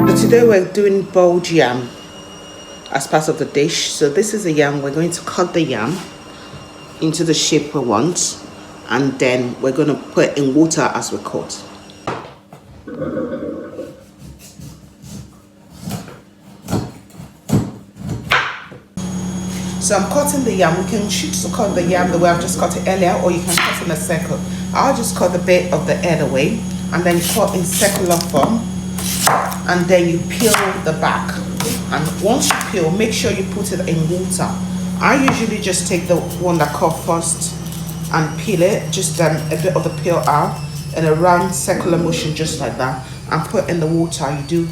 So today we're doing boiled yam as part of the dish. So this is the yam. We're going to cut the yam into the shape we want, and then we're going to put in water as we cut. So I'm cutting the yam. We can choose to cut the yam the way I've just cut it earlier, or you can cut in a circle. I'll just cut the bit of the head away, and then you cut in circular form, and then you peel the back. And once you peel, make sure you put it in water. I usually just take the one that cut first and peel it, just a bit of the peel out in a round circular motion, just like that, and put in the water. You do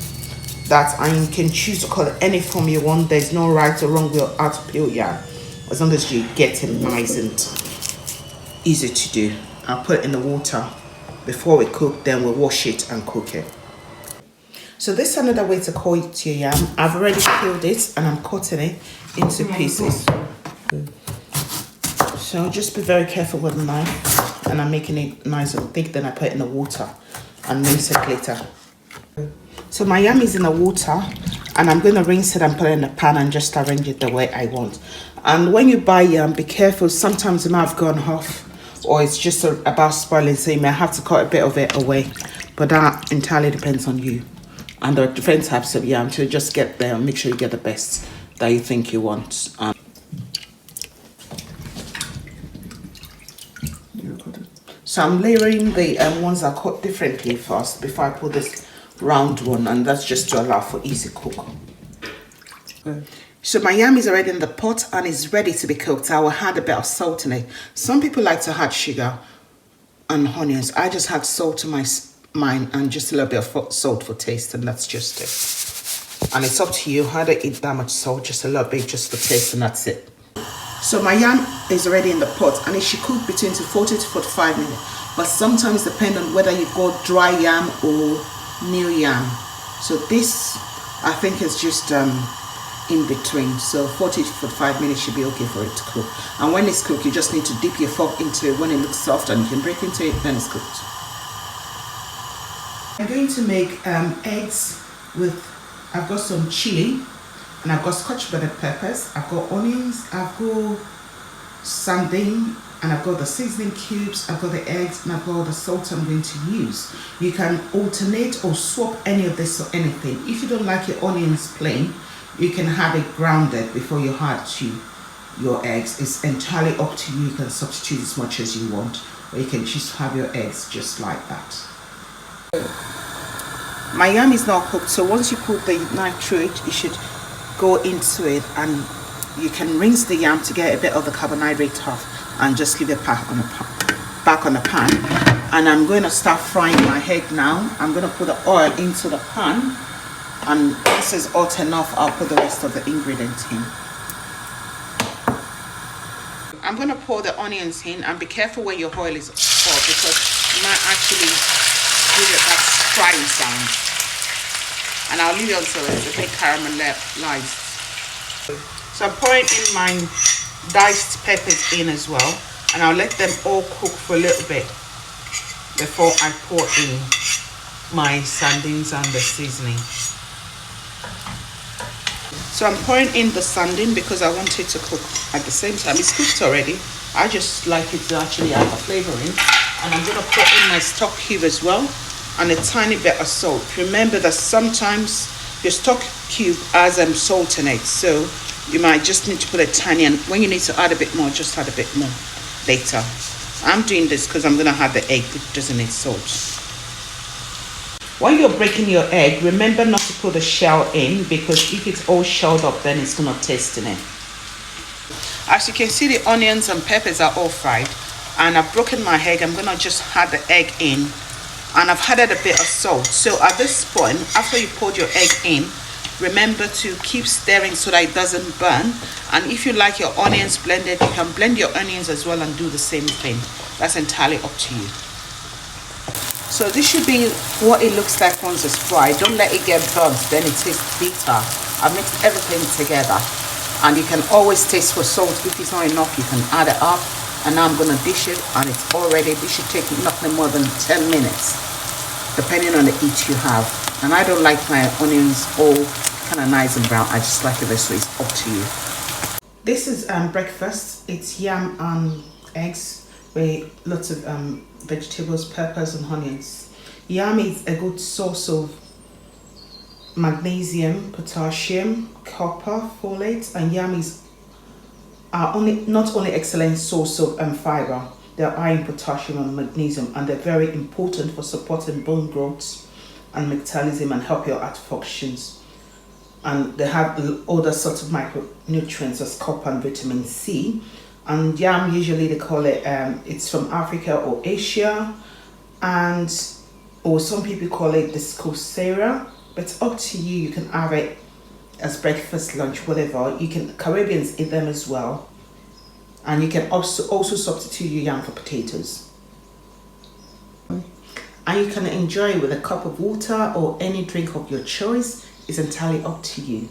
that, and you can choose to cut any form you want. There's no right or wrong way how to peel yam, as long as you get it nice and easy to do. I'll put it in the water before we cook, then we'll wash it and cook it. So this is another way to cut your yam. I've already peeled it and I'm cutting it into pieces. So just be very careful with the knife, and I'm making it nice and thick. Then I put it in the water and rinse it later. So my yam is in the water, and I'm going to rinse it and put it in the pan and just arrange it the way I want. And when you buy yam, be careful. Sometimes it might have gone off, or it's just about spoiling, so you may have to cut a bit of it away. But that entirely depends on you. And there are different types of yam, so just get there and make sure you get the best that you think you want. So I'm layering the ones that are cut differently first before I put this round one, and that's just to allow for easy cook. So my yam is already in the pot and is ready to be cooked. I will add a bit of salt in it. Some people like to add sugar and onions. I just add salt to mine and just a little bit of salt for taste, and that's just it. And it's up to you. I don't eat that much salt, just a little bit just for taste, and that's it. So my yam is already in the pot, and it should cook between 40 to 45 minutes. But sometimes depend on whether you got dry yam or new yam. So this, I think, is just in between. So 40 to 45 minutes should be okay for it to cook. And when it's cooked, you just need to dip your fork into it when it looks soft, and you can break into it when it's cooked. I'm going to make eggs with, I've got some chili, and I've got Scotch bonnet peppers, I've got onions, I've got sardine, and I've got the seasoning cubes, I've got the eggs, and I've got the salt I'm going to use. You can alternate or swap any of this or anything. If you don't like your onions plain, you can have it grounded before you add to your eggs. It's entirely up to you. You can substitute as much as you want, or you can choose to have your eggs just like that. My yam is now cooked, so once you put the knife through it, you should go into it, and you can rinse the yam to get a bit of the carbohydrate off, and just leave it back on the pan. And I'm going to start frying my egg now. I'm going to put the oil into the pan, and this is hot enough. I'll put the rest of the ingredients in. I'm going to pour the onions in, and be careful when your oil is hot, because you might actually give it that frying sound. And I'll leave it until it's a bit caramelized. So I'm pouring in my diced peppers in as well, and I'll let them all cook for a little bit before I pour in my sardines and the seasoning. So I'm pouring in the sardine because I want it to cook at the same time. It's cooked already. I just like it to actually have a flavor in. And I'm going to put in my stock cube as well, and a tiny bit of salt. Remember that sometimes your stock cube has salt in it, so you might just need to put a tiny, and when you need to add a bit more, just add a bit more later. I'm doing this because I'm going to have the egg, which doesn't need salt. While you're breaking your egg, remember not to put the shell in, because if it's all shelled up, then it's going to taste in it. As you can see, the onions and peppers are all fried, and I've broken my egg. I'm going to just add the egg in, and I've added a bit of salt. So at this point, after you poured your egg in, remember to keep stirring so that it doesn't burn. And if you like your onions blended, you can blend your onions as well and do the same thing. That's entirely up to you. So this should be what it looks like once it's fried. Don't let it get burnt, then it tastes bitter. I've mixed everything together, and you can always taste for salt. If it's not enough, you can add it up. And now I'm going to dish it, and it's all ready. This should take nothing more than 10 minutes. depending on the heat you have. And I don't like my onions all kind of nice and brown. I just like it this way. It's up to you. This is breakfast. It's yam and eggs with lots of vegetables, peppers and onions. Yam is a good source of magnesium, potassium, copper, folate, and yam is not only excellent source of fiber. They're iron, potassium and magnesium, and they're very important for supporting bone growth and metabolism and help your heart functions. And they have other sorts of micronutrients as copper and vitamin C. And yam, usually they call it, it's from Africa or Asia, or some people call it the scosera, but it's up to you. You can have it as breakfast, lunch, whatever. You can, Caribbeans eat them as well. And you can also substitute your yam for potatoes. And you can enjoy it with a cup of water or any drink of your choice. It's entirely up to you.